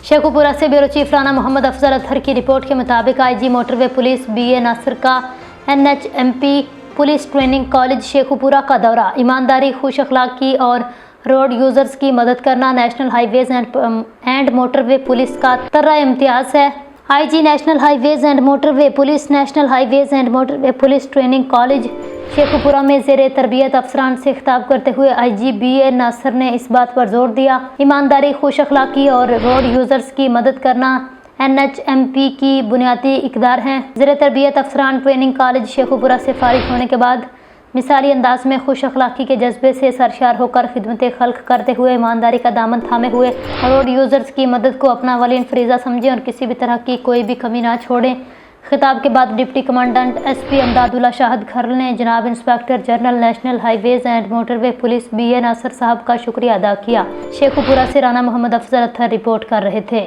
शेखुपुरा से bureau chief Rana Mohammad Afzal Athar की report के मुताबिक IG motorway police BA Nasir का NHMP police training college Sheikhupura का दौरा। ईमानदारी, खुश अखलाकी और रोड यूजर्स की मदद करना national highways and motorway police का तर्रा इम्तियाज है। IG national highways and motorway police national highways and motorway police training college Sheikhupura में ज़ेरे तरबियत अफसरान से खिताब करते हुए आईजी BA नासिर ने इस बात पर जोर दिया, ईमानदारी, खुश अखलाकी और रोड यूजर्स की मदद करना NHMP की बुनियादी इक़दार हैं। ज़ेरे तरबियत अफसरान ट्रेनिंग कॉलेज शेखुपुरा से फारिग होने के बाद मिसाली अंदाज में खुश अखलाकी के जज्बे से सरशार होकर खिदमत खल्क करते हुए ईमानदारी का दामन थामे हुए रोड यूजर्स की मदद को अपना अवलीन फरीज़ा समझें और किसी भी तरह की कोई भी कमी ना छोड़ें। खिताब के बाद deputy commandant SP Imdadullah Shahid Kharal ने जनाब inspector general national highways and motorway police BA Nasir साहब का शुक्रिया अदा किया। शेखुपुरा से राणा मोहम्मद अफजल अतहर रिपोर्ट कर रहे थे।